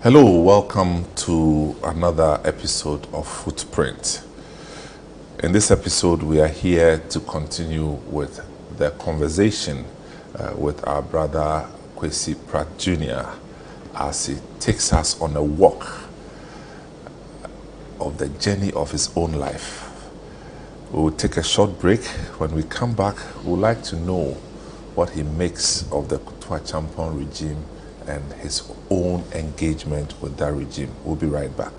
Hello, welcome to another episode of Footprint. In this episode, we are here to continue with the conversation with our brother Kwesi Pratt Jr. as he takes us on a walk of the journey of his own life. We will take a short break. When we come back, we would like to know what he makes of the Kufuor regime and his own engagement with that regime. We'll be right back.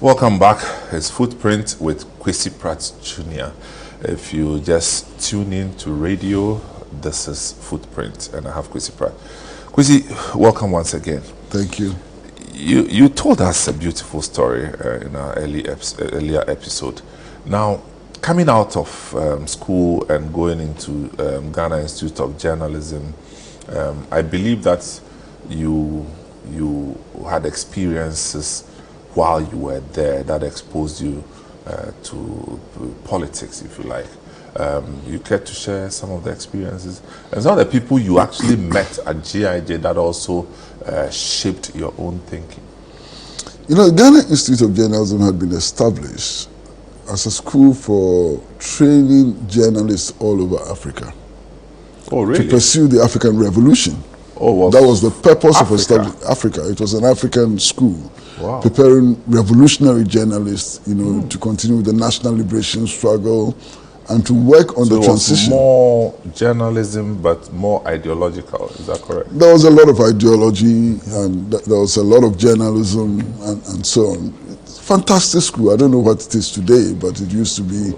Welcome back. It's Footprint with Kwesi Pratt Jr. If you just tune in to radio, this is Footprint, and I have Kwesi Pratt. Kwesi, welcome once again. Thank you. You told us a beautiful story in our earlier episode. Now, coming out of school and going into Ghana Institute of Journalism, I believe that you had experiences while you were there that exposed you to politics, if you like. You care to share some of the experiences? And some of the people you actually met at GIJ that also shaped your own thinking. You know, the Ghana Institute of Journalism had been established as a school for training journalists all over Africa. Oh, really? To pursue the African Revolution. Oh, well, that was the purpose of Africa. establishing Africa. It was an African school, wow, preparing revolutionary journalists, to continue with the national liberation struggle and to work on the transition. It was more journalism, but more ideological. Is that correct? There was a lot of ideology, and there was a lot of journalism, and so on. It's a fantastic school. I don't know what it is today, but it used to be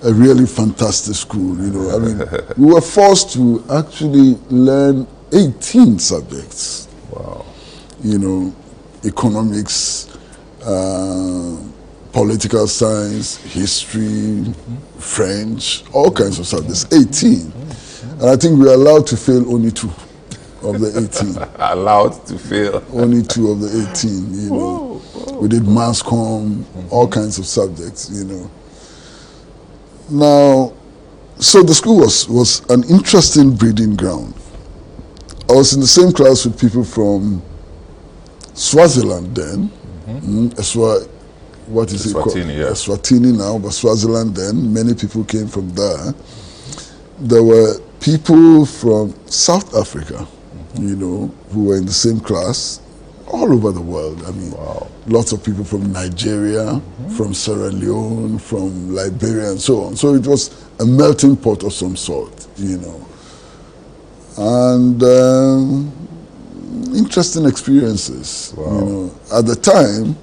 a really fantastic school. I mean, we were forced to actually learn 18 subjects. Wow. Economics, political science, history, French, all kinds of subjects. 18. And I think we were allowed to fail only 2 of the 18. Allowed to fail? Only 2 of the 18, Whoa. We did mass comm, all kinds of subjects, Now, so the school was an interesting breeding ground. I was in the same class with people from Swaziland then. What is it called? Yeah. Eswatini now, but Swaziland then. Many people came from there. There were people from South Africa, who were in the same class, all over the world. I mean, wow, lots of people from Nigeria, from Sierra Leone, from Liberia, and so on. So it was a melting pot of some sort, And interesting experiences. Wow. At the time,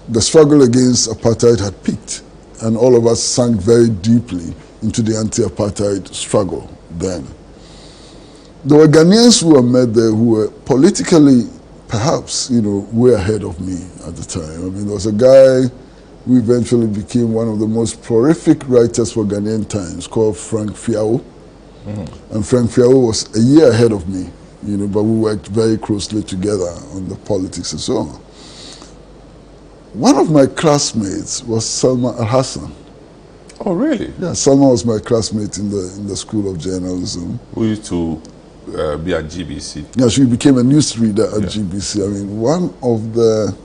the struggle against apartheid had peaked, and all of us sank very deeply into the anti-apartheid struggle then. There were Ghanaians who were met there who were politically, perhaps, way ahead of me at the time. I mean, there was a guy who eventually became one of the most prolific writers for Ghanaian Times called Frank Fiao. And Frank Fiao was a year ahead of me, but we worked very closely together on the politics and so on. One of my classmates was Salma Al-Hassan. Oh, really? Yeah, Salma was my classmate in the School of Journalism. Who used to be at GBC? Yeah, she became a newsreader at GBC. I mean, one of the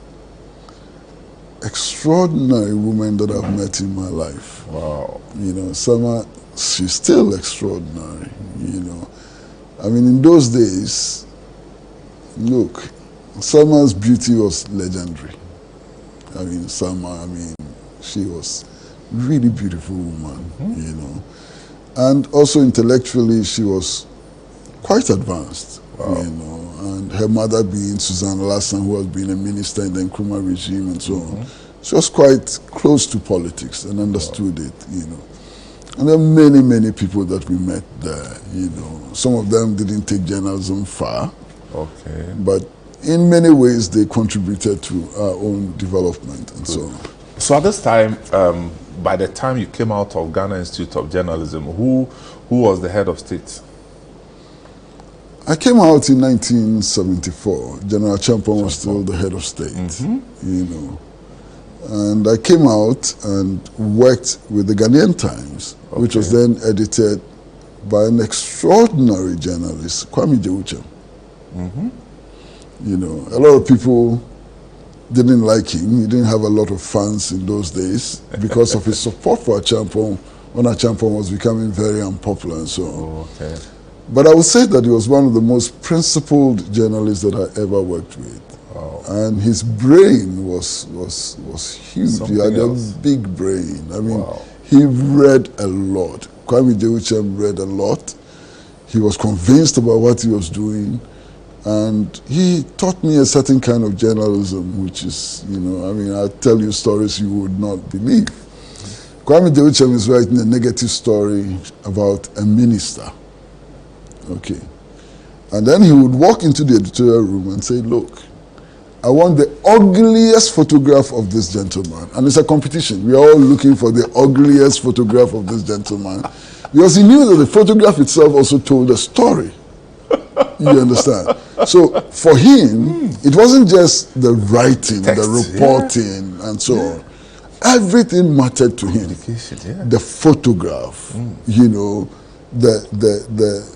extraordinary women that I've met in my life. Wow. Salma, she's still extraordinary, I mean, in those days, look, Salma's beauty was legendary. I mean, Salma, she was really beautiful woman, And also intellectually, she was quite advanced, wow, And her mother being Suzanne Lassan, who had been a minister in the Nkrumah regime and so on. She was quite close to politics and understood it, And there are many, many people that we met there, Some of them didn't take journalism far. Okay. But in many ways, they contributed to our own development and so on. So at this time, by the time you came out of Ghana Institute of Journalism, who was the head of state? I came out in 1974. General Champon was still the head of state, And I came out and worked with the Ghanaian Times, which was then edited by an extraordinary journalist, Kwame Jewuchem. You know, a lot of people didn't like him. He didn't have a lot of fans in those days because of his support for Achampong when Achampong was becoming very unpopular and so on. Oh, okay. But I would say that he was one of the most principled journalists that I ever worked with. Wow. And his brain was huge. Something He had else. a big brain. I mean, Wow. he read a lot. Kwame Dewuchem read a lot. He was convinced about what he was doing. And he taught me a certain kind of journalism, which is, you know, I mean, I'll tell you stories you would not believe. Kwame Dewuchem is writing a negative story about a minister. Okay. And then he would walk into the editorial room and say, look, I want the ugliest photograph of this gentleman. And it's a competition. We are all looking for the ugliest photograph of this gentleman. Because he knew that the photograph itself also told a story. You understand? So for him, it wasn't just the writing, Text, the reporting, and so on. Everything mattered to him. Yeah. The photograph, you know, the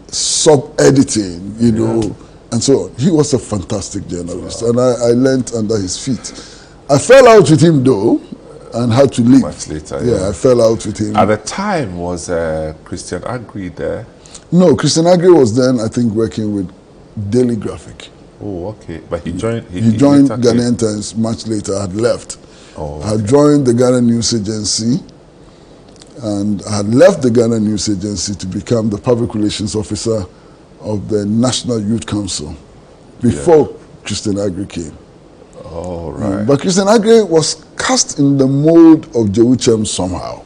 sub-editing, you know, and so on. He was a fantastic journalist, and I learned under his feet. I fell out with him though, and had to leave. Much later, Yeah, I fell out with him. At the time, was Christian Agri there? No, Christian Agri was then, I think, working with Daily Graphic. Oh, okay. But he joined. He joined later came. Ghanaian Times much later. Had left. Oh, I had joined the Ghana News Agency, and I had left the Ghana News Agency to become the public relations officer of the National Youth Council before Christian Agri came. Oh, right. But Christian Agri was cast in the mold of Dewuchem somehow.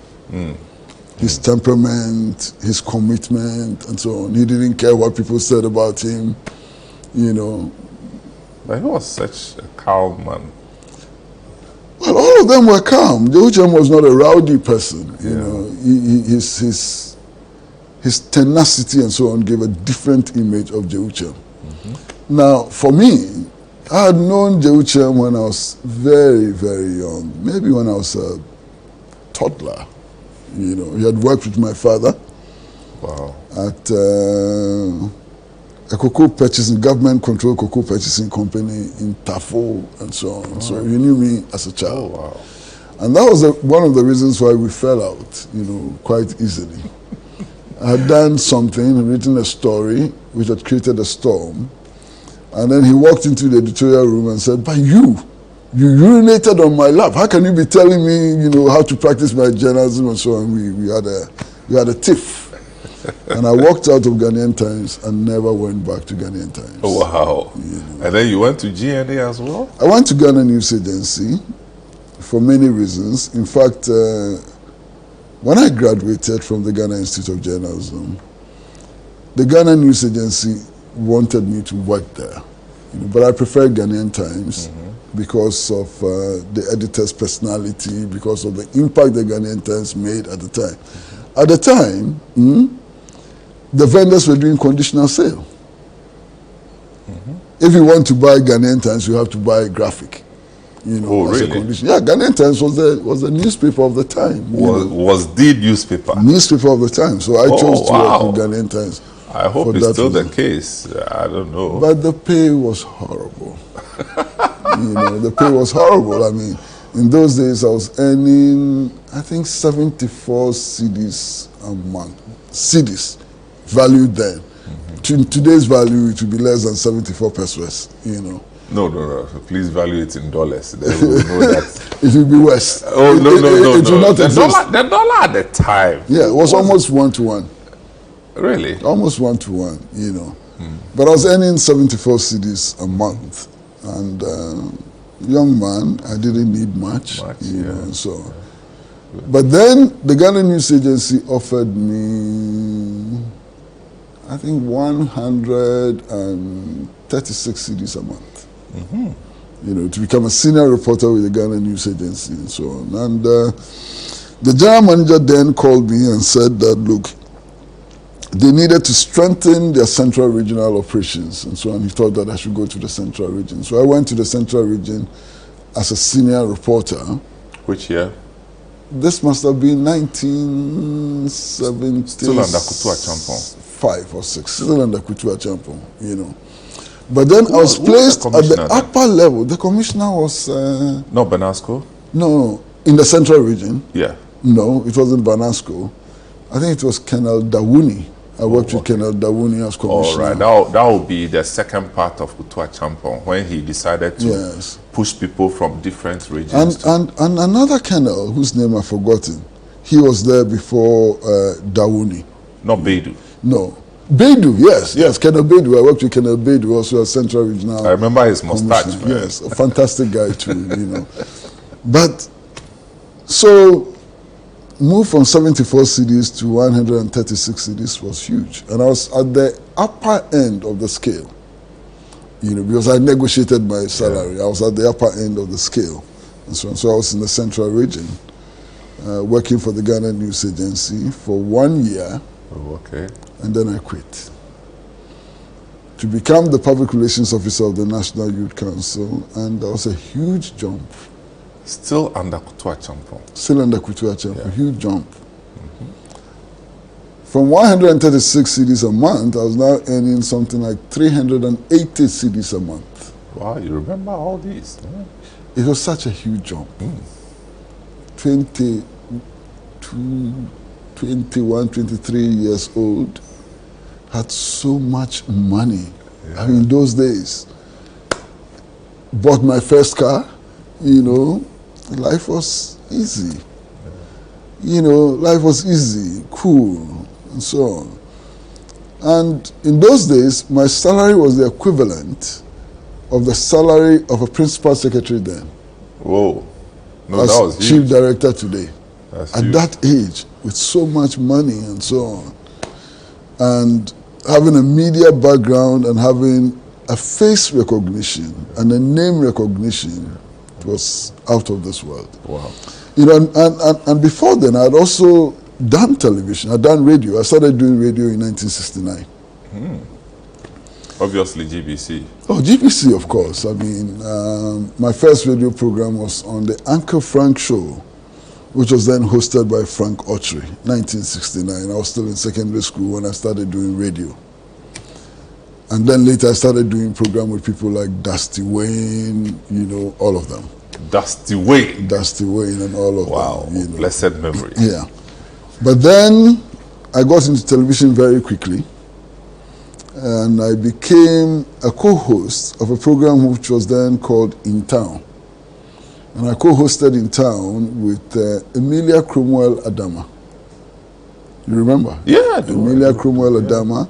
His temperament, his commitment, and so on. He didn't care what people said about him, you know. But he was such a calm man. Well, all of them were calm. Dewuchem was not a rowdy person, you know. His tenacity and so on gave a different image of Dewuchem. Now, for me, I had known Dewuchem when I was very, very young. Maybe when I was a toddler. You know, he had worked with my father at a cocoa purchasing, government-controlled cocoa purchasing company in Tafo and so on. So he knew me as a child. Oh, wow. And that was one of the reasons why we fell out, you know, quite easily. I had done something, written a story, which had created a storm. And then he walked into the editorial room and said, but you urinated on my lap. How can you be telling me, you know, how to practice my journalism and so on? We had a tiff. And I walked out of Ghanaian Times and never went back to Ghanaian Times. Oh, wow. You know. And then you went to GNA as well? I went to Ghana News Agency for many reasons. In fact, when I graduated from the Ghana Institute of Journalism, the Ghana News Agency wanted me to work there. You know, but I preferred Ghanaian Times because of the editor's personality, because of the impact the Ghanaian Times made at the time. At the time, the vendors were doing conditional sale. If you want to buy Ghanaian Times, you have to buy Graphic. You know, Oh, as a really? condition. Yeah, Ghanaian Times was the newspaper of the time. you know. Was the newspaper? Newspaper of the time. So I chose to work with Ghanaian Times. I hope for it's that still the reason. case. I don't know. But the pay was horrible. You know, the pay was horrible. I mean, in those days I was earning, I think, 74 cedis a month. Cedis, valued then. In today's value, it would be less than 74 pesos, you know. No. Please value it in dollars. Then we'll know that. It would be worse. Oh, no. It will not The exist. dollar at the time. Yeah, it was almost 1-to-1. Really? Almost 1-to-1, you know. But I was earning 74 cedis a month. And young man, I didn't need much, you know, and so on. But then the Ghana News Agency offered me, I think, 136 cedis a month. You know, to become a senior reporter with the Ghana News Agency and so on. And the general manager then called me and said that, look, they needed to strengthen their central regional operations and so on. He thought that I should go to the central region. So I went to the central region as a senior reporter. Which year? This must have been 1975 Still under Kufuor Champong. or 6. Still under Kufuor Champong, you know. But then I was Who was placed the at the commissioner then? upper level. The commissioner was, Not Benasco? no, in the central region. Yeah. No, it wasn't Banasco. I think it was Colonel Dawuni. I worked with okay. Colonel Dawuni as commissioner. All right, that will be the second part of Kutua Champon, when he decided to Yes. push people from different regions. And another colonel, whose name I've forgotten, he was there before Dawuni. Not Beidou. No. Beidou, yes, Colonel Beidou. I worked with Colonel Beidou, also a Central Regional. I remember his mustache, Commissioner. man. Yes, a fantastic guy too, But, so, move from 74 CDs to 136 CDs was huge. And I was at the upper end of the scale, because I negotiated my salary. I was at the upper end of the scale. And so I was in the Central Region, working for the Ghana News Agency for 1 year. Oh, okay. And then I quit to become the public relations officer of the National Youth Council, and that was a huge jump. Still under Kutua Champon. Still under Kutua Champon, huge jump. From 136 CDs a month, I was now earning something like 380 CDs a month. Wow, you remember all these? Yeah. It was such a huge jump. 22, 21, 23 years old, had so much money. I mean, those days, bought my first car, life was easy. Life was easy, cool, and so on. And in those days, my salary was the equivalent of the salary of a principal secretary then. Whoa. No, as that was chief huge. director today. That's At huge. that age, with so much money and so on. And having a media background and having a face recognition and a name recognition, it was out of this world. Wow. And before then, I had also done television. I'd done radio. I started doing radio in 1969. Obviously, GBC. Oh, GBC, of course. I mean, my first radio program was on the Uncle Frank Show, which was then hosted by Frank Autry, 1969. I was still in secondary school when I started doing radio. And then later I started doing program with people like Dusty Wayne, all of them. Dusty Wayne. Dusty Wayne and all of Wow. them. Blessed memory. Yeah. But then I got into television very quickly. And I became a co-host of a program which was then called In Town. And I co-hosted In Town with Emilia Cromwell Adama. You remember? Yeah, I do. Emilia Cromwell Adama.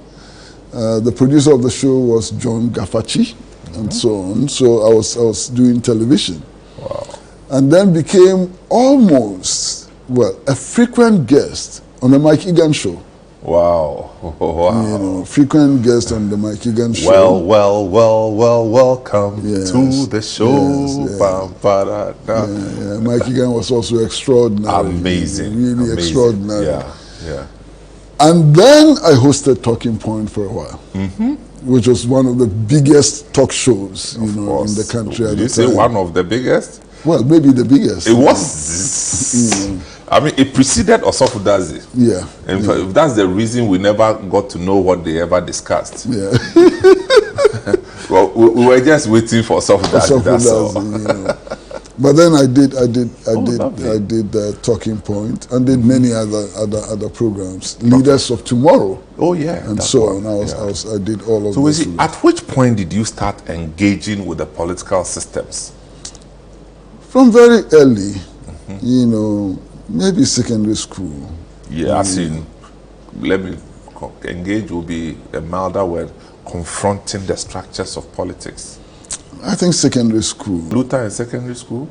The producer of the show was John Gafachi, and so on. So I was doing television. Wow. And then became almost, a frequent guest on the Mike Egan show. Wow. Wow. Frequent guest on the Mike Egan show. Welcome Yes, to the show. yes, yeah. Bam, ba, da, da. Yeah, Mike Egan was also extraordinary. Amazing. Really Amazing. extraordinary. Yeah. And then I hosted Talking Point for a while, which was one of the biggest talk shows, in the country at Did the you say time. one of the biggest? Well, maybe the biggest. It was. I mean, it preceded Osofo-Dazi. Yeah. In fact, that's the reason we never got to know what they ever discussed. Yeah. Well, we were just waiting for Osofo-Dazi. That's all. But then I did lovely. Talking Point and did many other programs. Leaders of Tomorrow. Oh yeah, And that so one. on. I did all of So those. at which point did you start engaging with the political systems? From very early, maybe secondary school. Yeah, as in, engage will be a milder word, confronting the structures of politics. I think secondary school. Luther in secondary school?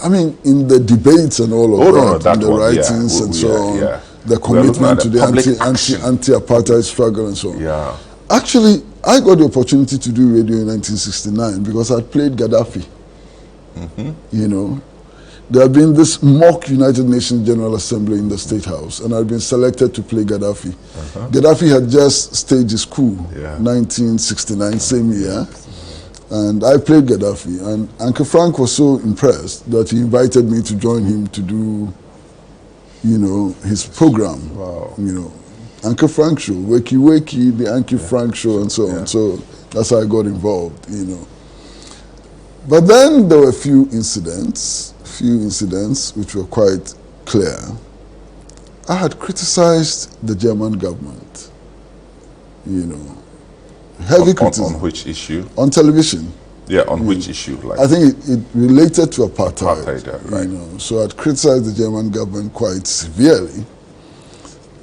I mean, in the debates and all of in the one, writings and so on, yeah. the We are looking commitment at to the the public action. anti-apartheid struggle and so on. Yeah. Actually, I got the opportunity to do radio in 1969 because I played Gaddafi. There had been this mock United Nations General Assembly in the State House, and I'd been selected to play Gaddafi. Gaddafi had just staged his coup, 1969, same year. And I played Gaddafi, and Uncle Frank was so impressed that he invited me to join him to do, his program. Wow. Uncle Frank Show, Wakey Wakey, the Uncle Frank Show, and so on. So That's how I got involved, But then there were a few incidents which were quite clear. I had criticized the German government, heavy criticism. On which issue? On television. Yeah, on which issue? Like, I think it related to apartheid. Right. So I'd criticized the German government quite severely.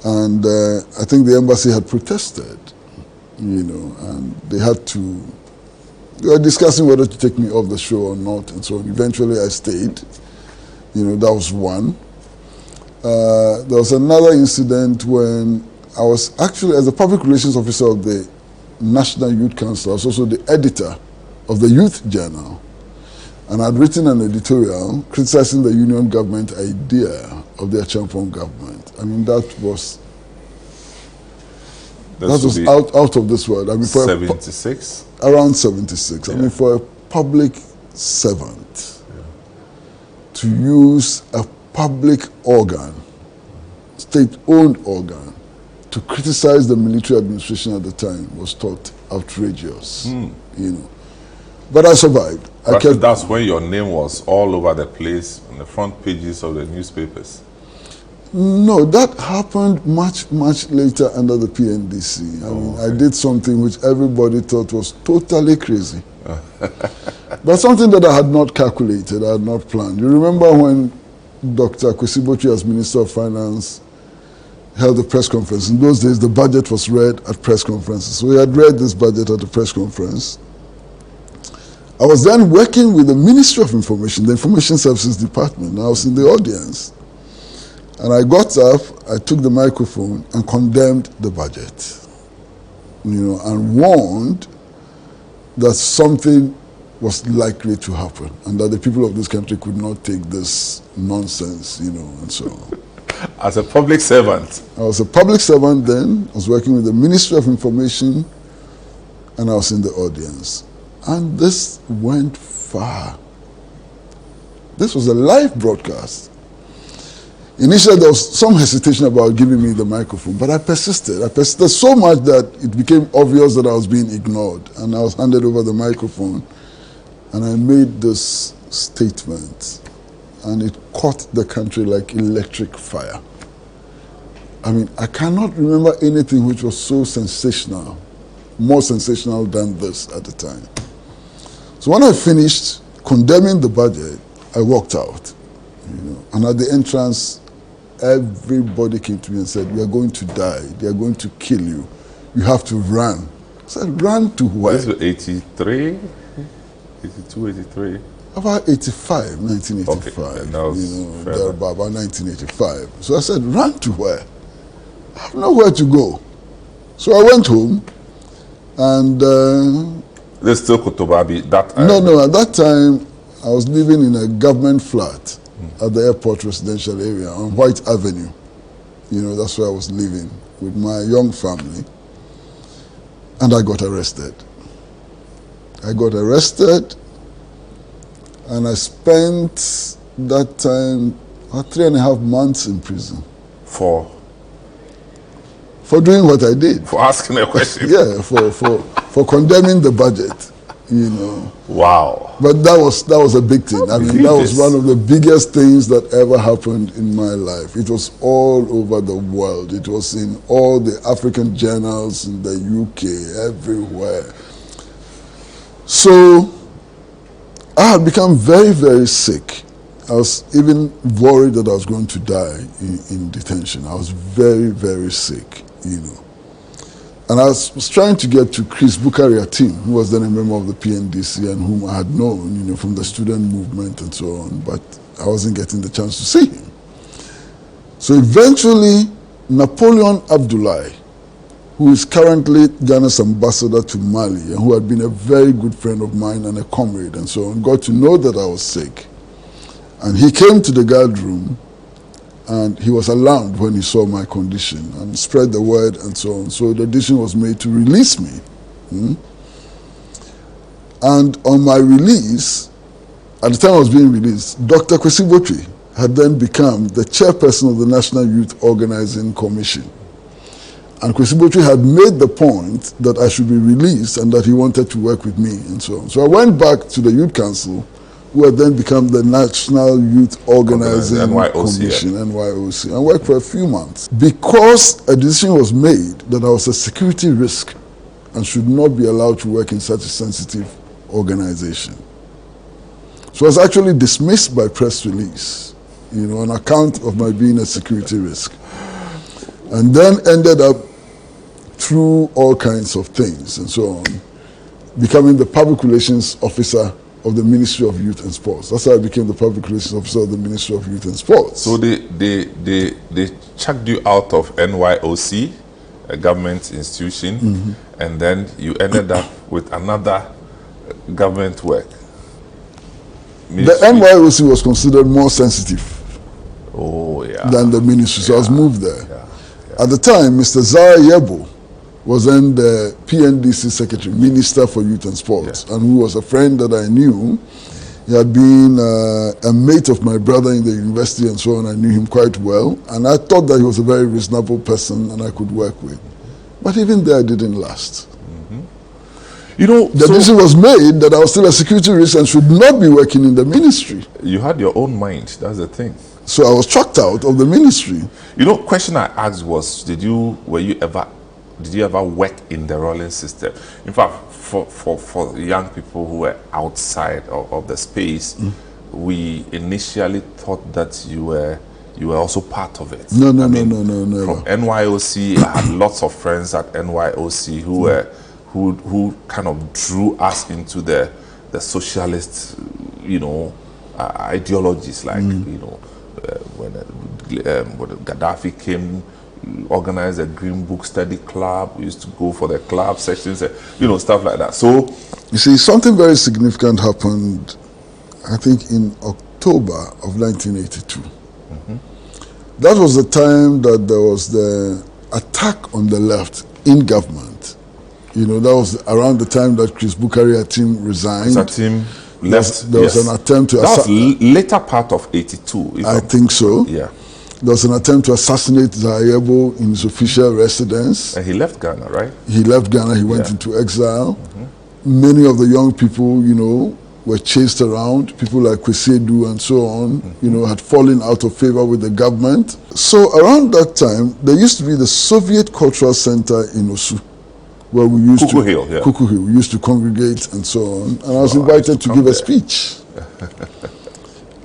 And I think the embassy had protested, and they were discussing whether to take me off the show or not, and so eventually I stayed. That was one. There was another incident when I was actually, as the public relations officer of the National Youth Council, I was also the editor of the Youth Journal. And I'd written an editorial criticizing the union government idea of the Achampong government. I mean, that was out of this world. I mean, 76? Around 76. Yeah. I mean, for a public servant to use a public organ, state-owned organ, to criticize the military administration at the time was thought outrageous, But I survived. That's when your name was all over the place on the front pages of the newspapers. No, that happened much, much later under the PNDC. I did something which everybody thought was totally crazy. But something that I had not calculated, I had not planned. You remember when Dr. Kwesi, as Minister of Finance, held a press conference. In those days, the budget was read at press conferences. So we had read this budget at the press conference. I was then working with the Ministry of Information, the Information Services Department. I was in the audience. And I got up, I took the microphone and condemned the budget, and warned that something was likely to happen and that the people of this country could not take this nonsense, and so on. As a public servant? I was a public servant then. I was working with the Ministry of Information, and I was in the audience. And this went far. This was a live broadcast. Initially, there was some hesitation about giving me the microphone, but I persisted. I persisted so much that it became obvious that I was being ignored, and I was handed over the microphone, and I made this statement, and it caught the country like electric fire. I mean, I cannot remember anything which was so sensational, more sensational than this at the time. So when I finished condemning the budget, I walked out, and at the entrance, everybody came to me and said, "We are going to die. They are going to kill you. You have to run." I said, "Run to where?" This was 83, 82, 83. About 85, 1985. Okay, that was about 1985. So I said, "Run to where? I have nowhere to go." So I went home, and There's still Kotobabi that time? No. At that time, I was living in a government flat at the airport residential area on White Avenue. That's where I was living with my young family. And I got arrested. And I spent that time 3.5 months in prison. For doing what I did. For asking a question? Yeah, for condemning the budget. Wow. But that was a big thing. I mean, that was one of the biggest things that ever happened in my life. It was all over the world. It was in all the African journals, in the UK, everywhere. So I had become very, very sick. I was even worried that I was going to die in detention. I was very, very sick, And I was trying to get to Chris Bukari-Atim, who was then a member of the PNDC and whom I had known, from the student movement and so on, but I wasn't getting the chance to see him. So eventually, Napoleon Abdullahi, who is currently Ghana's ambassador to Mali and who had been a very good friend of mine and a comrade and so on, got to know that I was sick. And he came to the guard room, and he was alarmed when he saw my condition and spread the word and so on. So the decision was made to release me. And on my release, at the time I was being released, Dr. Kwesi had then become the chairperson of the National Youth Organizing Commission. And Kwesi had made the point that I should be released and that he wanted to work with me and so on. So I went back to the Youth Council, who had then become the National Youth Organizing Commission, NYOC, and worked for a few months. Because a decision was made that I was a security risk and should not be allowed to work in such a sensitive organization. So I was actually dismissed by press release, on account of my being a security risk. And then ended up, through all kinds of things and so on, becoming the public relations officer of the Ministry of Youth and Sports. That's how I became the public relations officer of the Ministry of Youth and Sports. So they chucked you out of NYOC, a government institution, and then you ended up with another government work. Ministry. The NYOC was considered more sensitive than the ministry, so I was moved there. At the time, Mr. Zara Yebo was then the PNDC Secretary, Minister for Youth and Sports, and who was a friend that I knew. He had been a mate of my brother in the university and so on. I knew him quite well, and I thought that he was a very reasonable person and I could work with. But even there, it didn't last. The decision was made that I was still a security risk and should not be working in the ministry. You had your own mind, that's the thing. So I was chucked out of the ministry. Question I asked was, did you ever work in the Rawlings system? In fact, for young people who were outside of the space, we initially thought that you were also part of it. No. From NYOC, I had lots of friends at NYOC who kind of drew us into the socialist, ideologies, like when Gaddafi came, organized a Green Book Study Club. We used to go for the club sessions, stuff like that. So, you see, something very significant happened, I think, in October of 1982. That was the time that there was the attack on the left in government. That was around the time that Chris Bukari-Atim resigned. There was an attempt to... That was later part of 82. I think so. Yeah. There was an attempt to assassinate Zayebo in his official residence. And he left Ghana, right? He left Ghana, he went into exile. Many of the young people, were chased around. People like Kwesi and so on, had fallen out of favor with the government. So around that time, there used to be the Soviet Cultural Center in Osu, where we used Kuku Hill. We used to congregate and so on. And I was invited to give a speech.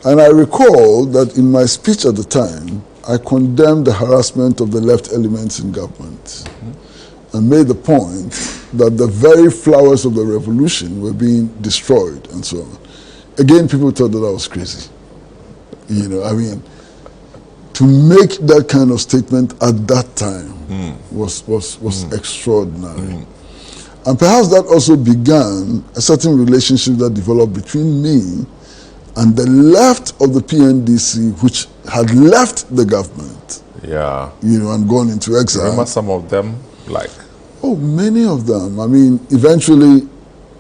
And I recall that in my speech at the time, I condemned the harassment of the left elements in government and made the point that the very flowers of the revolution were being destroyed and so on. Again, people thought that I was crazy. To make that kind of statement at that time was extraordinary. And perhaps that also began a certain relationship that developed between me and the left of the PNDC, which had left the government. Yeah. And gone into exile. Remember some of them, like? Oh, many of them. Eventually,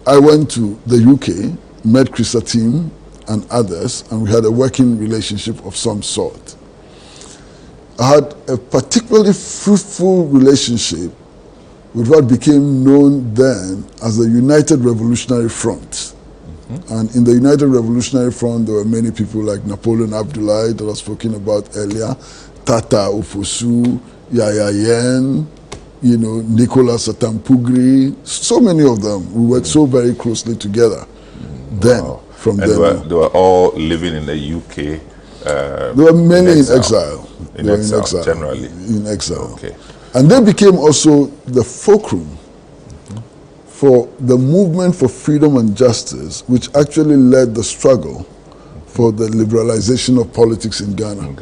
I went to the UK, met Chris Atim and others, and we had a working relationship of some sort. I had a particularly fruitful relationship with what became known then as the United Revolutionary Front. And in the United Revolutionary Front, there were many people like Napoleon Abdullahi that I was spoken about earlier, Tata Ofosu, Yaya Yen, Nicolas Atampugri, so many of them. We worked so very closely together then. Wow. From and then. They were all living in the UK. There were many in exile. In exile, generally. In exile. Okay. And they became also the fulcrum for the movement for freedom and justice, which actually led the struggle for the liberalization of politics in Ghana.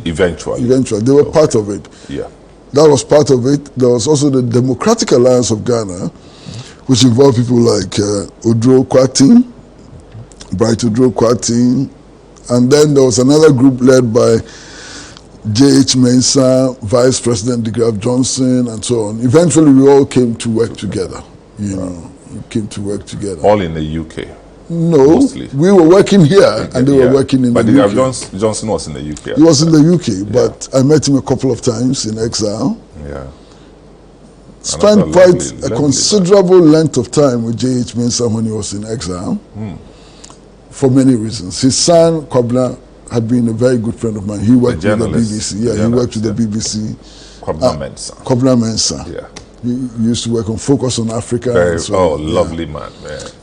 Eventually. Eventually. They were part of it. Yeah. That was part of it. There was also the Democratic Alliance of Ghana, which involved people like Odro Kwatin, Bright Odro Kwatin, and then there was another group led by J.H. Mensah, Vice President de Graaf Johnson, and so on. Eventually, we all came to work together. We came to work together. All in the UK. No, mostly. we were working here and they were working in but the UK. Johnson was in the UK. He was in the UK, but I met him a couple of times in Exile. Yeah. Spent quite a considerable length of time with J.H. Mensah when he was in Exile, for many reasons. His son, Kwabena, had been a very good friend of mine. He worked with the BBC. Yeah, he worked with the BBC. Kwabena Mensah. Yeah. He used to work on Focus on Africa. Lovely man.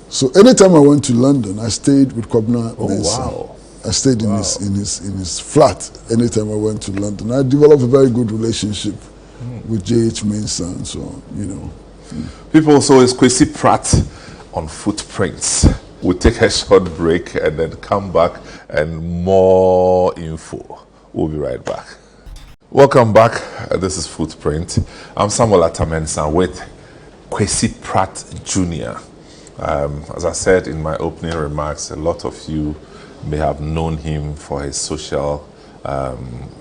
So anytime I went to London, I stayed with Kwabena Mensah. Wow. I stayed in his flat anytime I went to London. I developed a very good relationship with J.H. Mensah, and so on, People, so it's Kwesi Pratt on Footprints. We'll take a short break and then come back and more info. We'll be right back. Welcome back. This is Footprint. I'm Samuel Atamensa with Kwesi Pratt Jr. As I said in my opening remarks, a lot of you may have known him for his social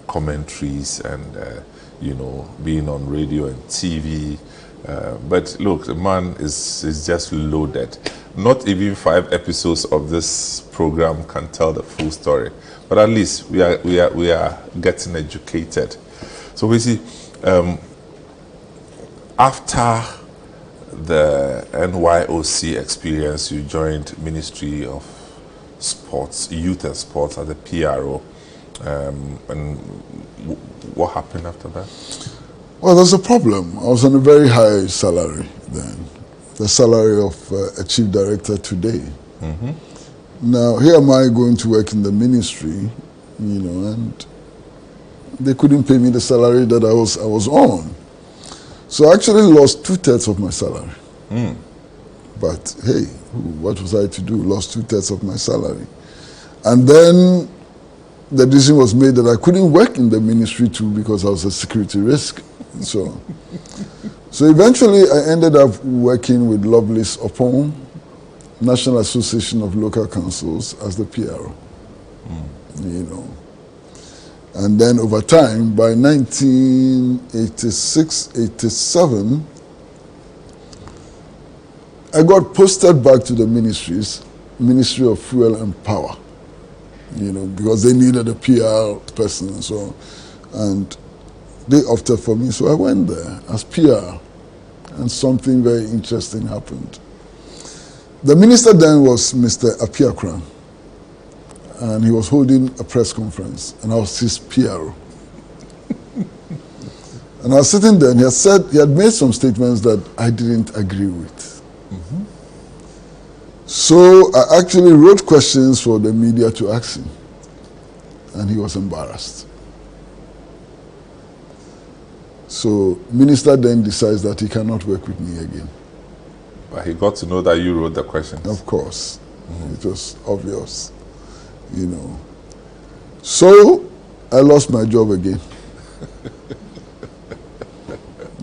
commentaries and being on radio and TV. But look, the man is just loaded. Not even 5 episodes of this program can tell the full story. But at least we are getting educated. So we see, after the NYOC experience, you joined Ministry of Sports, Youth and Sports as a PRO. And what happened after that? Well, there's a problem. I was on a very high salary then, the salary of a chief director today. Now, here am I going to work in the ministry, and they couldn't pay me the salary that I was on. So I actually lost 2/3 of my salary. But hey, what was I to do? Lost 2/3 of my salary. And then the decision was made that I couldn't work in the ministry too because I was a security risk. So eventually I ended up working with Lovelace Opon, National Association of Local Councils, as the PRO. And then over time, by 1986, 87, I got posted back to the Ministry of Fuel and Power, because they needed a PR person and so on. And they opted for me, so I went there as PR, and something very interesting happened. The minister then was Mr. Apiakran, and he was holding a press conference, and I was his PRO. And I was sitting there, and he had made some statements that I didn't agree with. So I actually wrote questions for the media to ask him, and he was embarrassed. So minister then decides that he cannot work with me again. But he got to know that you wrote the questions. Of course. It was obvious, So I lost my job again.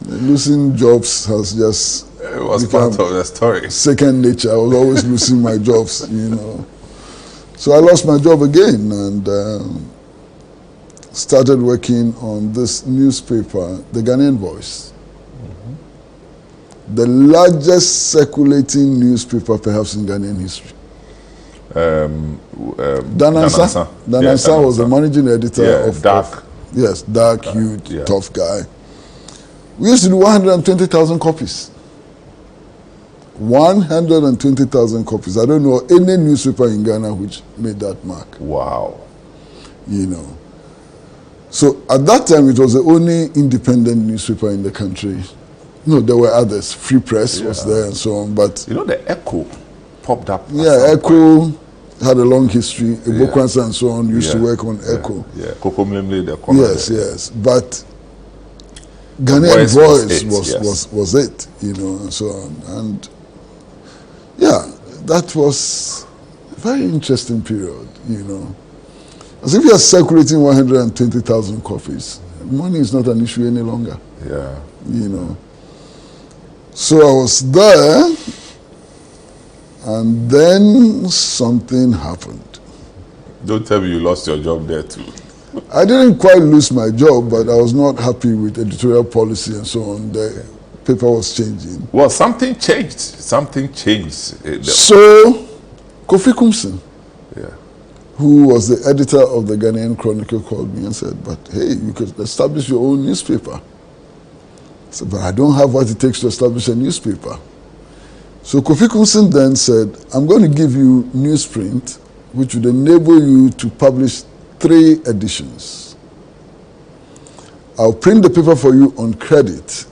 Losing jobs has just it was part of the story. Second nature. I was always losing my jobs, So I lost my job again and started working on this newspaper, the Ghanaian Voice. The largest circulating newspaper perhaps in Ghanaian history. Danansa was the managing editor of Dark. Dark, huge, tough guy. We used to do 120,000 copies. 120,000 copies. I don't know any newspaper in Ghana which made that mark. Wow. So at that time, it was the only independent newspaper in the country. No, there were others. Free Press was there and so on. But the Echo popped up. Yeah, Echo had a long history. Ebokwansa and so on used to work on Echo. Koko Mlemle, the Yes. But Ghanaian Voice was it, and so on. And that was a very interesting period, As if you are circulating 120,000 copies, money is not an issue any longer. So I was there, and then something happened. Don't tell me you lost your job there too. I didn't quite lose my job, but I was not happy with editorial policy and so on. The paper was changing. Well, something changed. So, Kofi Kumsin, Yeah. who was the editor of the Ghanaian Chronicle, called me and said, but hey, you could establish your own newspaper. I said, but I don't have what it takes to establish a newspaper. So Kofi Kumsin then said, I'm going to give you newsprint, which would enable you to publish 3 editions. I'll print the paper for you on credit,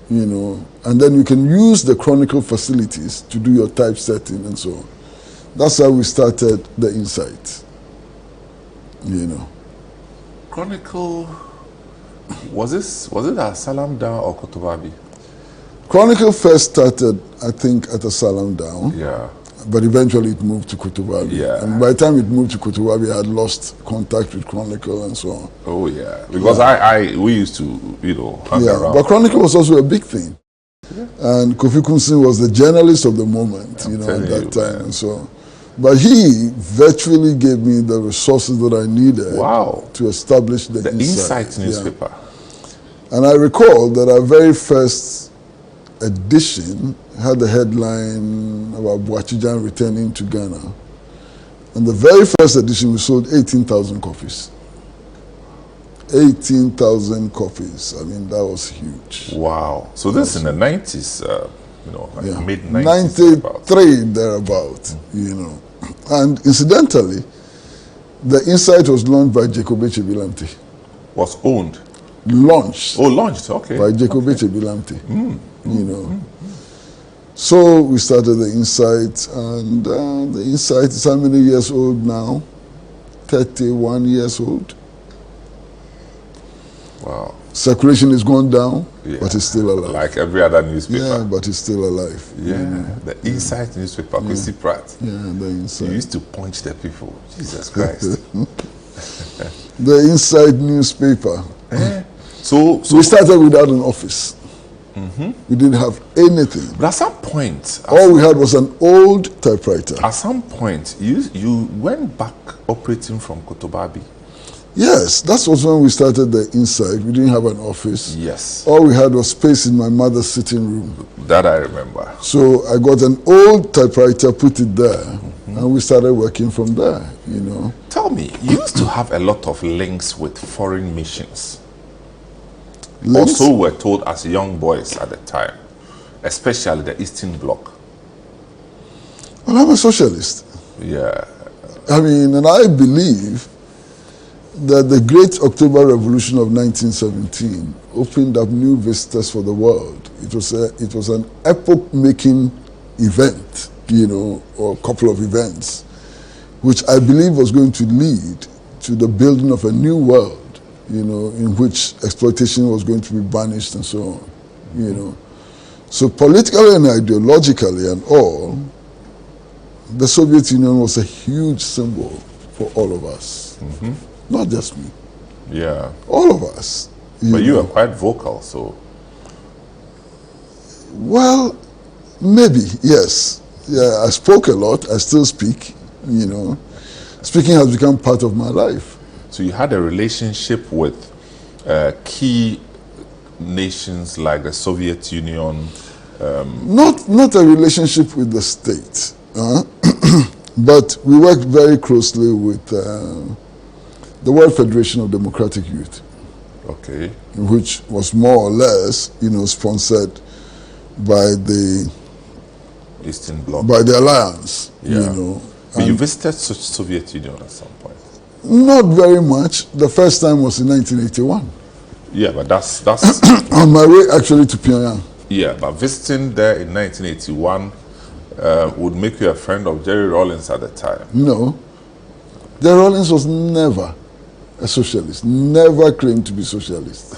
you know, and then you can use the Chronicle facilities to do your typesetting and so on. That's how we started the Insight, you know. Chronicle, was it at Salam Down or Kotobabi? Chronicle first started, I think, at a Salam Down. Yeah. But eventually it moved to Kotobabi. Yeah. And by the time it moved to Kotobabi, I had lost contact with Chronicle and so on. Oh yeah, because we used to, you know, hang around. But Chronicle was also a big thing. Yeah. And Kofi Kumsin was the journalist of the moment, you know, at that time and so on. But he virtually gave me the resources that I needed to establish the Insight newspaper. And I recall that our very first edition had the headline about Boachijan returning to Ghana. And the very first edition, we sold 18,000 copies. 18,000 copies. I mean, that was huge. Wow. So this in the 90s, you know, like mid-90s. 93, thereabout, you know. And incidentally, the Insight was launched by Jacob Echebilamte. Was owned? Launched. Oh, launched, okay. By Jacob Echebilamte, you know. So we started the Insight, and the Insight is how many years old now? 31 years old. Wow. Circulation is gone down, but it's still alive. Like every other newspaper. Yeah, but it's still alive. Yeah, the Insight newspaper, Kwesi Pratt. Yeah, the Insight. You used to punch the people. Jesus Christ. The Insight newspaper. So we started without an office. We didn't have anything. But at some point, all we had was an old typewriter. At some point, you went back operating from Kotobabi. Yes, that was when we started the Insight. We didn't have an office. Yes. All we had was space in my mother's sitting room. That I remember. So I got an old typewriter, put it there, and we started working from there, you know. Tell me, you used to have a lot of links with foreign missions. Links? Also were told as young boys at the time, especially the Eastern Bloc. Well, I'm a socialist. Yeah. I mean, and I believe that the great October Revolution of 1917 opened up new vistas for the world. It was an epoch-making event, you know, or a couple of events, which I believe was going to lead to the building of a new world, you know, in which exploitation was going to be banished and so on, you know. So politically and ideologically and all, the Soviet Union was a huge symbol for all of us. Not just me. Yeah. All of us. But you are quite vocal, so. Well, maybe, yes. Yeah, I spoke a lot. I still speak, you know. Speaking has become part of my life. So you had a relationship with key nations like the Soviet Union? Not a relationship with the state. But we worked very closely with the World Federation of Democratic Youth. Okay. Which was more or less, you know, sponsored by the Eastern Bloc. By the alliance, yeah. You know. But you visited Soviet Union at some point? Not very much. The first time was in 1981. Yeah, but that's on my way actually to Pyongyang. Yeah, but visiting there in 1981 would make you a friend of Jerry Rawlings at the time. No. Jerry Rawlings was never a socialist, never claimed to be socialist.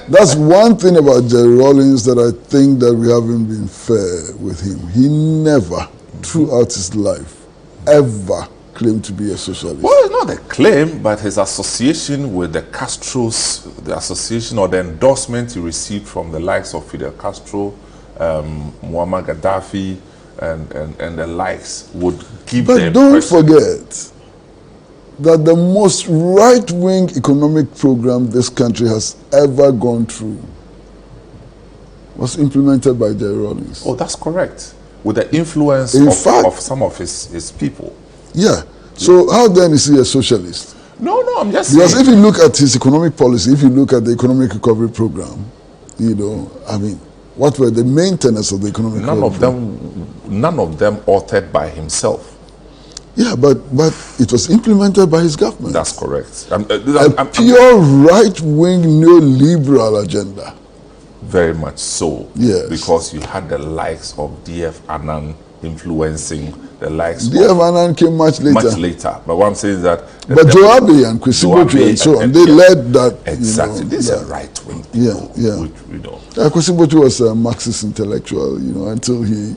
That's one thing about Jerry Rawlings that I think that we haven't been fair with him. He never, throughout his life, ever claimed to be a socialist. Well, it's not a claim, but his association with the Castros, the association or the endorsement he received from the likes of Fidel Castro, Muammar Gaddafi, and the likes would give the impression. But don't forget that the most right-wing economic program this country has ever gone through was implemented by Jerry Rawlings. Oh, that's correct. with the influence of some of his people. Yeah. So how then is he a socialist? No, I'm just because saying. If you look at his economic policy, if you look at the economic recovery program, I mean, what were the main tenets of the economic recovery program? None of them authored by himself. Yeah, but it was implemented by his government. That's correct. A pure right-wing neoliberal agenda. Very much so. Yes. Because you had the likes of D.F. Annan influencing the likes D.F. Annan came much later. Much later. But what I'm saying is that... But Joabi and Kwesi and so on, they led that... Exactly. These are right-wing people. Yeah. Which, Kwesi was a Marxist intellectual, until he...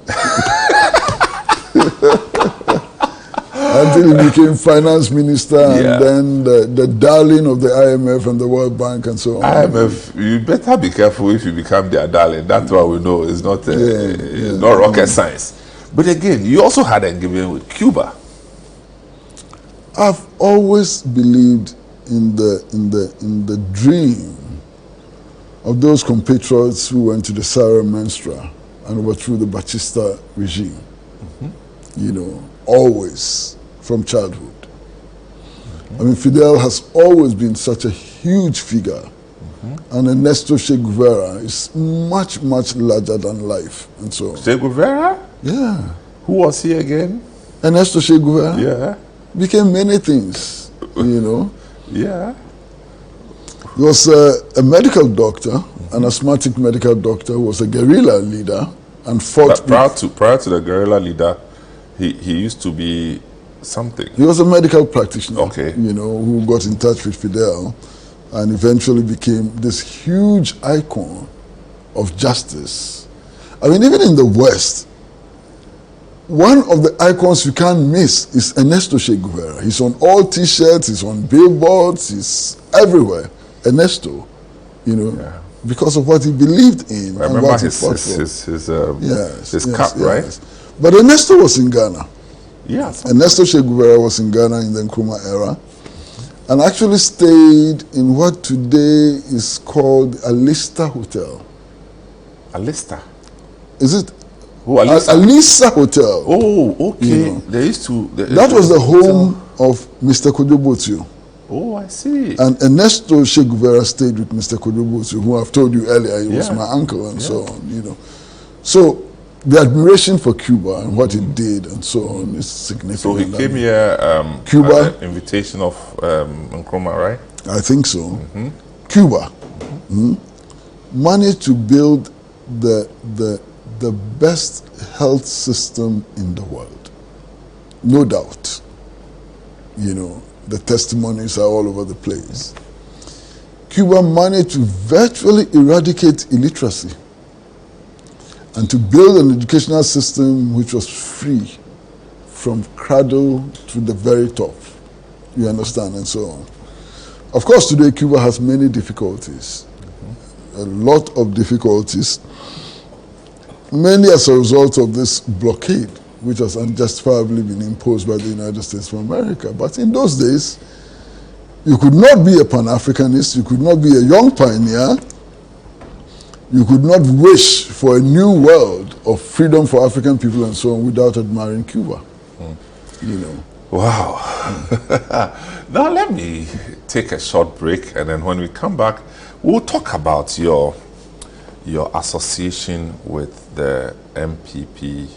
until he became finance minister and then the darling of the IMF and the World Bank and so on. IMF, you better be careful if you become their darling. That's what we know. It's not not rocket science. But again, you also had a given with Cuba. I've always believed in the dream of those compatriots who went to the Sahara Menstra and overthrew the Batista regime. Always, from childhood. I mean, Fidel has always been such a huge figure, and Ernesto Che Guevara is much, much larger than life, and so on. Che Guevara? Yeah. Who was he again? Ernesto Che Guevara? Yeah. Became many things, Yeah. He was a medical doctor, an asthmatic medical doctor who was a guerrilla leader and fought... Prior to the guerrilla leader, he used to be something. He was a medical practitioner, okay. Who got in touch with Fidel and eventually became this huge icon of justice. I mean, even in the West, one of the icons you can't miss is Ernesto Che Guevara. He's on all T-shirts, he's on billboards, he's everywhere. Ernesto, because of what he believed in. I remember his cap, right? But Ernesto was in Ghana. Yes. Ernesto Che Guevara was in Ghana in the Nkrumah era and actually stayed in what today is called Alista Hotel. Alista? Is it? Oh, Alista. Alisa Hotel. Oh, okay. They used to... that was the home of Mr. Kodobotio. Oh, I see. And Ernesto Che Guevara stayed with Mr. Kodobotio, who I've told you earlier, he was my uncle and so on, So the admiration for Cuba and what it did and so on is significant. So he came here Cuba, at the invitation of Nkrumah, right? I think so. Cuba managed to build the best health system in the world. No doubt. The testimonies are all over the place. Cuba managed to virtually eradicate illiteracy and to build an educational system which was free from cradle to the very top. You understand, and so on. Of course, today Cuba has many difficulties, a lot of difficulties, mainly as a result of this blockade, which has unjustifiably been imposed by the United States of America. But in those days, you could not be a Pan-Africanist, you could not be a young pioneer, you could not wish for a new world of freedom for African people and so on without admiring Cuba. Wow. Now let me take a short break, and then when we come back, we'll talk about your association with the MPP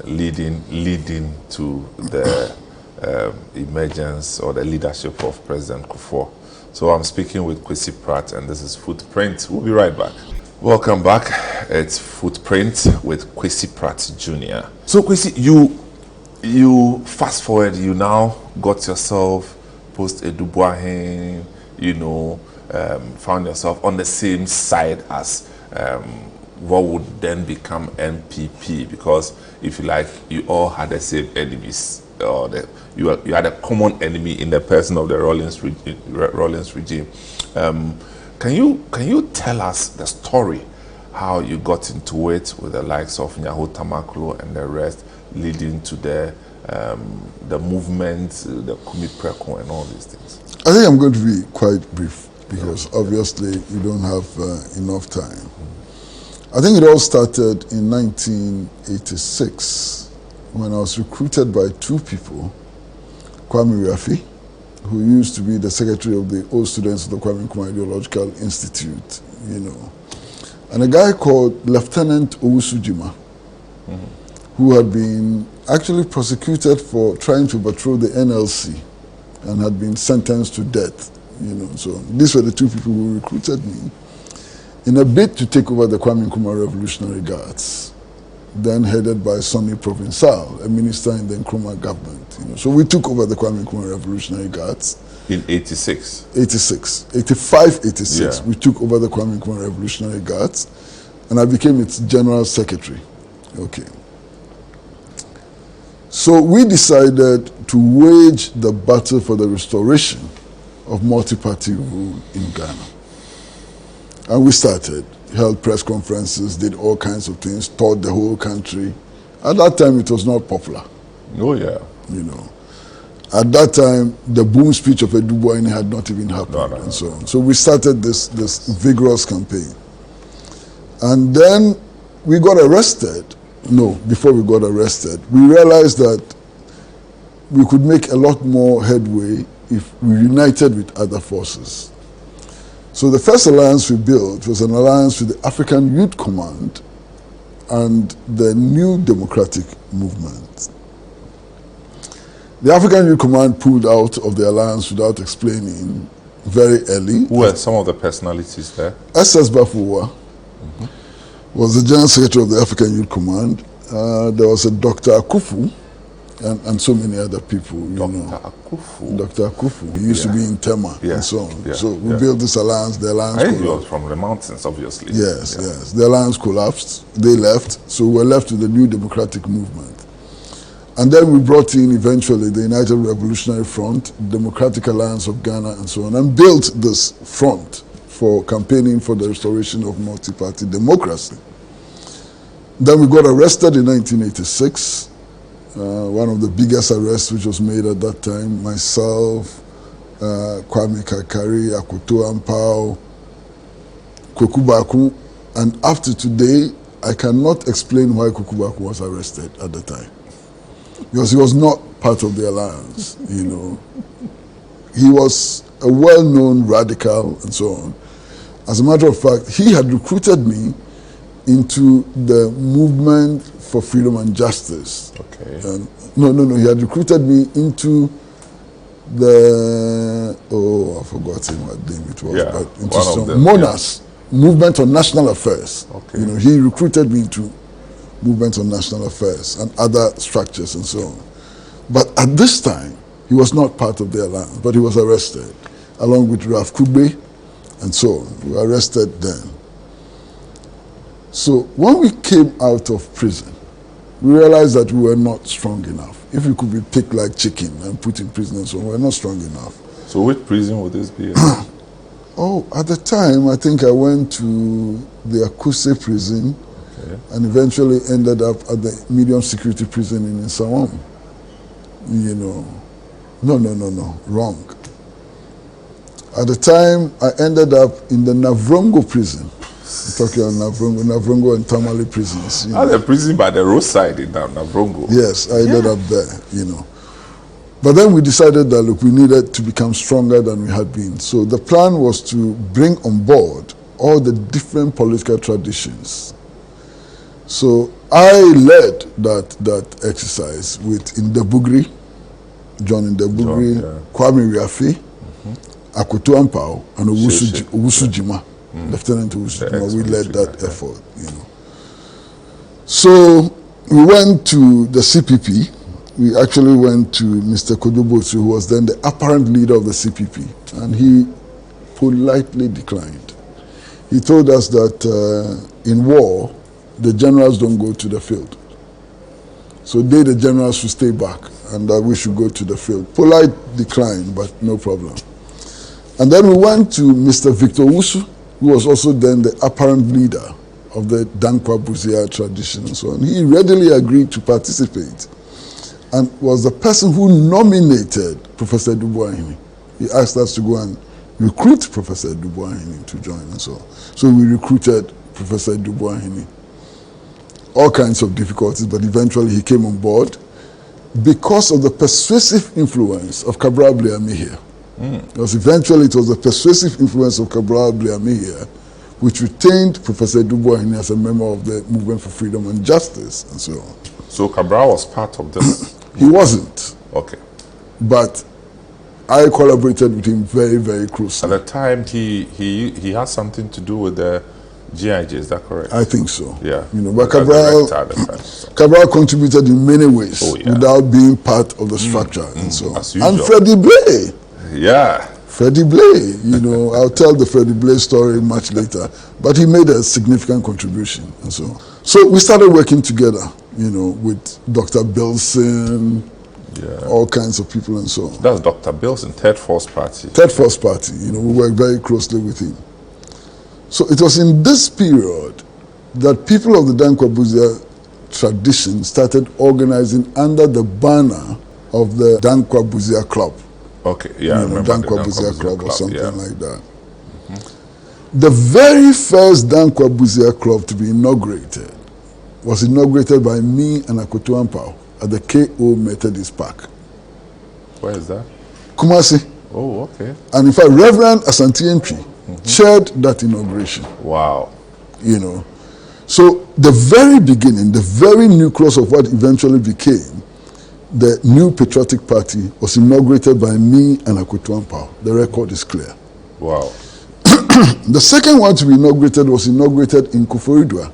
leading to the emergence or the leadership of President Kufuor. So I'm speaking with Kwesi Pratt, and this is Footprint. We'll be right back. Welcome back. It's Footprint with Kwesi Pratt Jr. So Kwesi, you fast forward, you now got yourself post-Edubuahin, found yourself on the same side as what would then become MPP, because if you like, you all had the same enemies, or you had a common enemy in the person of the Rawlings regime. Can you tell us the story, how you got into it with the likes of Nyaho Tamaklo and the rest, leading to the movement, the Kumi Preko and all these things? I think I'm going to be quite brief because obviously you don't have enough time. I think it all started in 1986 when I was recruited by two people, Kwame Riafi, who used to be the secretary of the old students of the Kwame Nkrumah Ideological Institute, you know, and a guy called Lieutenant Owusu-Jima, who had been actually prosecuted for trying to overthrow the NLC and had been sentenced to death, you know. So these were the two people who recruited me in a bid to take over the Kwame Nkrumah Revolutionary Guards, then headed by Sonny Provençal, a minister in the Nkrumah government. You know. So we took over the Kwame Nkrumah Revolutionary Guards. In 86? 85, 86, Yeah. we took over the Kwame Nkrumah Revolutionary Guards, and I became its general secretary. Okay. So we decided to wage the battle for the restoration of multi-party rule in Ghana. And we started, held press conferences, did all kinds of things, taught the whole country. At that time, it was not popular. Oh, yeah. You know. At that time, the boom speech of Edu Boyne had not even happened, and so on. So we started this vigorous campaign. And then we got arrested. No, before we got arrested, we realized that we could make a lot more headway if we united with other forces. So the first alliance we built was an alliance with the African Youth Command and the New Democratic Movement. The African Youth Command pulled out of the alliance without explaining very early. Who were some of the personalities there? SS Bafuwa was the General Secretary of the African Youth Command. There was a Dr. Akufo and so many other people. Dr. Akufo. Dr. Akufo. He used to be in Tema and so on. Yeah. So we built this alliance. The alliance I think he collapsed. was from the mountains, obviously. Yes, yes. The alliance collapsed. They left. So we were left with the New Democratic Movement. And then we brought in eventually the United Revolutionary Front, Democratic Alliance of Ghana, and so on, and built this front for campaigning for the restoration of multi-party democracy. Then we got arrested in 1986. One of the biggest arrests which was made at that time, myself, Kwame Kakari, Akoto Ampao, Kokubaku, and after today, I cannot explain why Kokubaku was arrested at the time. Because he was not part of the alliance, you know. He was a well-known radical and so on. As a matter of fact, he had recruited me into the movement for freedom and justice. Okay. No, he had recruited me into the, I've forgotten what name it was, Yeah, but into one of some them, MONAS, Movement on National Affairs. Okay. You know, he recruited me into Movement on National Affairs and other structures and so on. But at this time, he was not part of the alliance, but he was arrested, along with Ralph Kugbe and so on. We were arrested then. So when we came out of prison, we realized that we were not strong enough. If we could be picked like chicken and put in prison and so on, we were not strong enough. So which prison would this be? At the time, I think I went to the Akuse prison, okay, and eventually ended up at the medium security prison in Nsawam. You know, no, wrong. At the time, I ended up in the Navrongo prison. I'm talking about Navrongo and Tamale prisons. The prison by the roadside in Navrongo. Yes, I ended up there, you know. But then we decided that, look, we needed to become stronger than we had been. So the plan was to bring on board all the different political traditions. So I led that exercise with Ndebugri, John Ndebugri, Kwame Riafi, Akoto Ampao, and Owusu-Jima, Lieutenant Owusu-Jima. We led that effort, you know. So we went to the CPP. We actually went to Mr. Kodobosu, who was then the apparent leader of the CPP, and he politely declined. He told us that in war, the generals don't go to the field. So the generals should stay back, and that we should go to the field. Polite decline, but no problem. And then we went to Mr. Victor Wusu, who was also then the apparent leader of the Dankwa Buzia tradition and so on. He readily agreed to participate and was the person who nominated Professor Dubois-Hini. He asked us to go and recruit Professor Dubois-Hini to join and so on. So we recruited Professor Dubois-Hini. All kinds of difficulties, but eventually he came on board because of the persuasive influence of Cabral Bliami here. Because eventually it was the persuasive influence of Cabral Bliami here which retained Professor Dubois-Hini as a member of the Movement for Freedom and Justice and so on. So Cabral was part of this? He wasn't. Okay. But I collaborated with him very, very closely. At the time, he had something to do with the GIJ, is that correct? I think so. Yeah. You know, but Cabral contributed in many ways without being part of the structure and so on. And Freddie Blay. Yeah. Freddie Blay, you know, I'll tell the Freddie Blay story much later, but he made a significant contribution and so on. So we started working together, you know, with Dr. Bilson, all kinds of people and so on. That's Dr. Bilson, Third Force Party. Third Force Party, you know, we worked very closely with him. So it was in this period that people of the Dankwa-Busia tradition started organizing under the banner of the Dankwa-Busia Club. Okay, yeah, you know, Dankwa-Busia Club or something like that. The very first Dankwa-Busia Club to be inaugurated was inaugurated by me and Akufo-Addo at the KO Methodist Park. Where is that? Kumasi. Oh, okay. And in fact, Reverend Asante Entry chaired that inauguration. Wow. You know. So the very beginning, the very nucleus of what eventually became the new Patriotic Party was inaugurated by me and Akufo-Addo. The record is clear. Wow. The second one to be inaugurated was inaugurated in Akufo-Addo.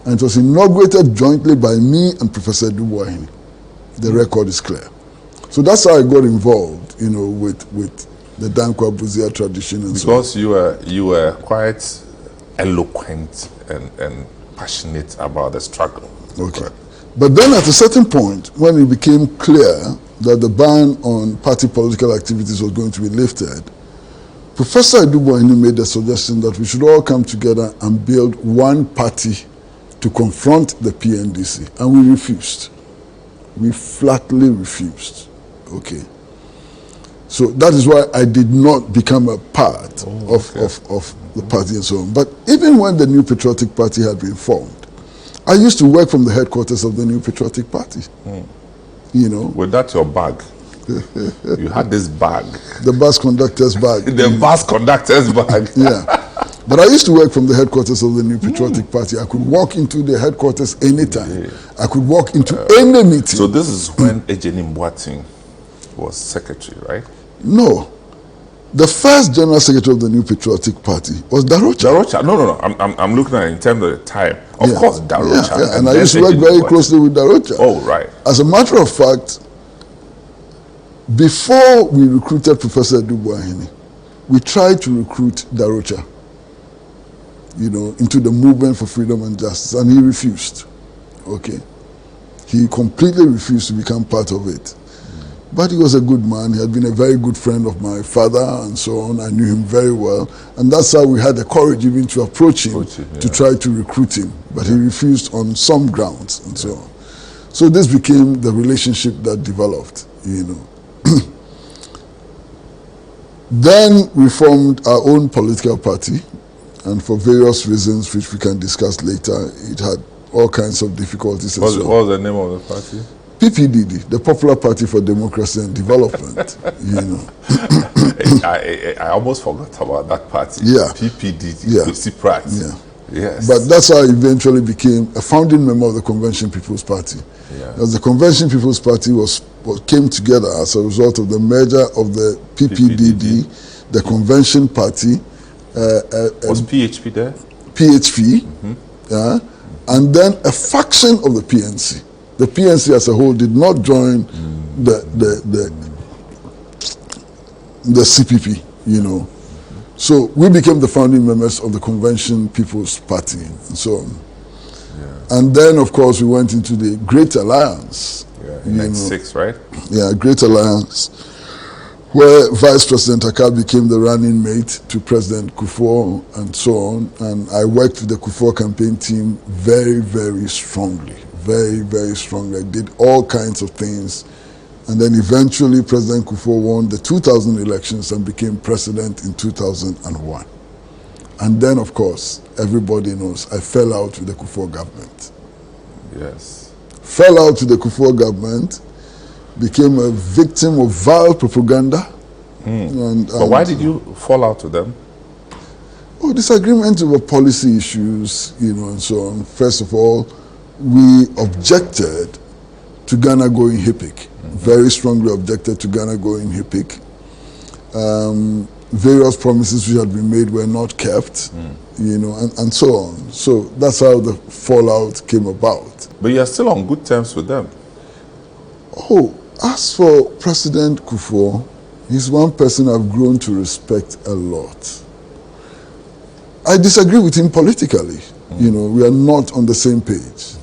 And it was inaugurated jointly by me and Professor Dubois-Hini. The record is clear. So that's how I got involved, you know, with the Dankwa-Busia tradition and so on. Because you were quite eloquent and passionate about the struggle. Okay. Right. But then at a certain point, when it became clear that the ban on party political activities was going to be lifted, Professor Dubois-Hini made the suggestion that we should all come together and build one party to confront the PNDC. And we refused. We flatly refused. Okay. So that is why I did not become a part of the party and so on. But even when the New Patriotic Party had been formed, I used to work from the headquarters of the New Patriotic Party. You know. Was that your bag? You had this bag. The bus conductor's bag. The bus conductor's bag. Yeah. But I used to work from the headquarters of the New Patriotic Party. I could walk into the headquarters anytime. Yeah. I could walk into any meeting. So this is when Ejeni Mboating was secretary, right? No. The first general secretary of the New Patriotic Party was Darocha. Darocha? No. I'm looking at it in terms of the time. Of course, Darocha. Yeah. And I used to work very closely with Darocha. Oh, right. As a matter of fact, before we recruited Professor Dubois-Hini, we tried to recruit Darocha, you know, into the Movement for Freedom and Justice, and he refused. Okay. He completely refused to become part of it. But he was a good man. He had been a very good friend of my father and so on. I knew him very well. And that's how we had the courage even to approach him to try to recruit him. But he refused on some grounds and so on. So this became the relationship that developed, you know. Then we formed our own political party. And for various reasons, which we can discuss later, it had all kinds of difficulties. What was the name of the party? PPDD, the Popular Party for Democracy and Development. You know. I almost forgot about that party. Yeah. PPDD, yeah. Kwesi Pratt. Yeah. Yes. But that's how I eventually became a founding member of the Convention People's Party. Yeah. Because the Convention People's Party came together as a result of the merger of the PPDD, the Convention Party. Was PHP there? PHP, and then a faction of the PNC. The PNC as a whole did not join the CPP, you know. So we became the founding members of the Convention People's Party and so on. Yeah. And then, of course, we went into the Great Alliance. Yeah, in 96, right? Yeah, Great Alliance, where Vice President Akal became the running mate to President Kufuor and so on. And I worked with the Kufuor campaign team very, very strongly. Very, very strongly. I did all kinds of things. And then eventually President Kufuor won the 2000 elections and became president in 2001. And then, of course, everybody knows I fell out with the Kufuor government. Yes. Fell out with the Kufuor government, became a victim of vile propaganda. But why did you fall out with them? Oh, disagreement over policy issues, and so on. First of all, we objected to Ghana going HIPIC. Very strongly objected to Ghana going HIPIC. Various promises which had been made were not kept, and so on. So that's how the fallout came about. But you are still on good terms with them. Oh, as for President Kufuor, he's one person I've grown to respect a lot. I disagree with him politically. We are not on the same page.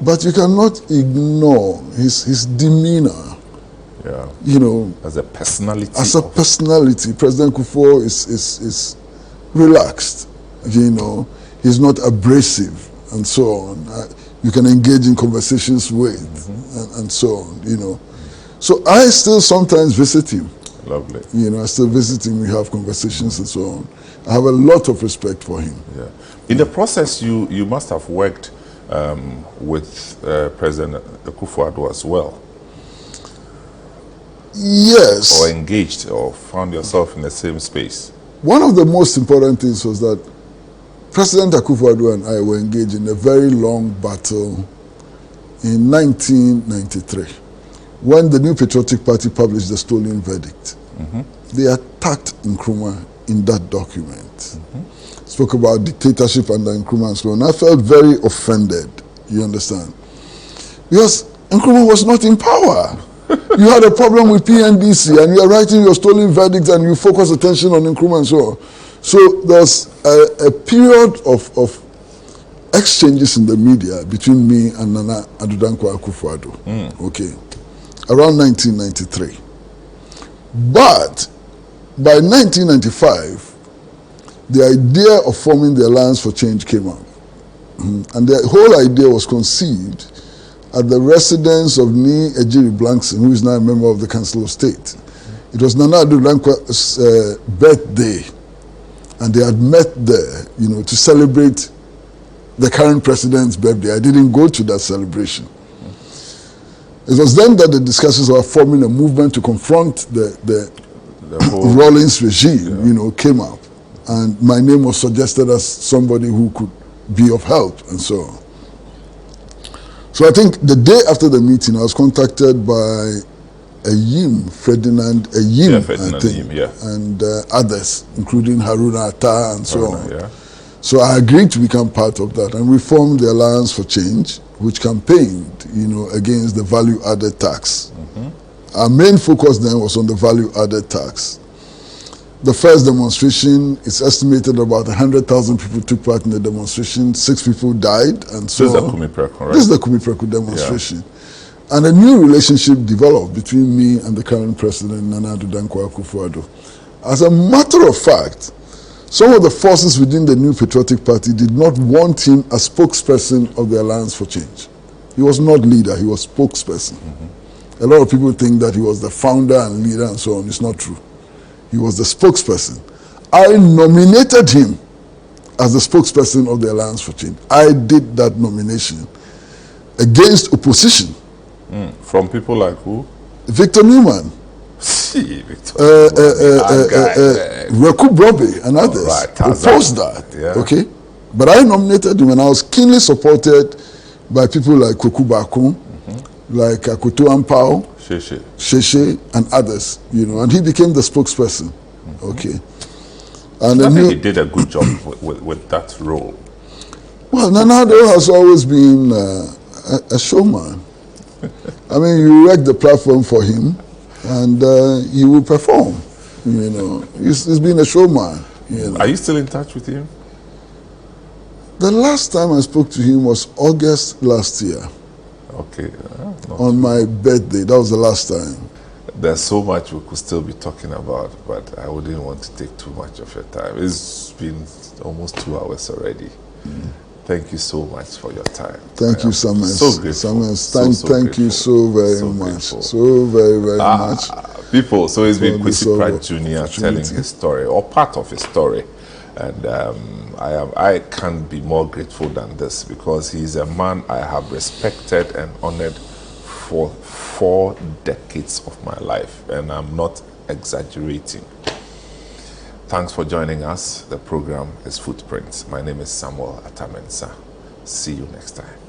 But you cannot ignore his demeanor. Yeah. As a personality. As a personality, President Kufuor is relaxed. He's not abrasive and so on. You can engage in conversations with and so on. So I still sometimes visit him. Lovely. I still visit him. We have conversations and so on. I have a lot of respect for him. Yeah. In the process, you must have worked with President Akufo-Addo as well. Yes. Or engaged, or found yourself in the same space. One of the most important things was that President Akufo-Addo and I were engaged in a very long battle in 1993, when the New Patriotic Party published the Stolen Verdict. They attacked Nkrumah in that document. Spoke about dictatorship under Nkrumah and so on. I felt very offended, you understand? Because Nkrumah was not in power. You had a problem with PNDC and you are writing your stolen verdict and you focus attention on Nkrumah and so on. So there's a period of exchanges in the media between me and Nana Addo Dankwa Akufo-Addo, okay, around 1993. But by 1995, the idea of forming the Alliance for Change came up. And the whole idea was conceived at the residence of Ni Ejiri Blankson, who is now a member of the Council of State. It was Nana Addo Dankwa's birthday, and they had met there, to celebrate the current president's birthday. I didn't go to that celebration. It was then that the discussions about forming a movement to confront the whole Rawlings regime, came up. And my name was suggested as somebody who could be of help and so on. So I think the day after the meeting, I was contacted by Ferdinand Ayim, and others, including Haruna Atta and so on. Yeah. So I agreed to become part of that, and we formed the Alliance for Change, which campaigned, against the value-added tax. Our main focus then was on the value-added tax. The first demonstration, it's estimated about 100,000 people took part in the demonstration. 6 people died, and so this is the Kumipreku, right? This is the Kumipreku demonstration. Yeah. And a new relationship developed between me and the current president, Nana Addo Dankwa Akufo-Addo. As a matter of fact, some of the forces within the New Patriotic Party did not want him as spokesperson of the Alliance for Change. He was not leader, he was spokesperson. A lot of people think that he was the founder and leader and so on. It's not true. He was the spokesperson. I nominated him as the spokesperson of the Alliance for Change. I did that nomination against opposition. From people like who? Victor Newman. Reku Brobe and others opposed that. Yeah. Okay? But I nominated him, and I was keenly supported by people like Koku Bakun, like Akoto Ampao, Sheshe, and others, and he became the spokesperson. Okay. And I think he did a good job with that role. Well, Nana Addo has always been a showman. I mean, you erect the platform for him, and he will perform. He's been a showman. Are you still in touch with him? The last time I spoke to him was August last year. Okay. On my birthday, that was the last time. There's so much we could still be talking about, but I wouldn't want to take too much of your time. It's been almost 2 hours already. Thank you so much for your time. Thank you, Samuels. So grateful. Thank you so very much. So very, very much. People, so it's been Kwesi Pratt Jr. telling his story, or part of his story. And I can't be more grateful than this, because he's a man I have respected and honored for 4 decades of my life, and I'm not exaggerating. Thanks for joining us. The program is Footprints. My name is Samuel Atamensa. See you next time.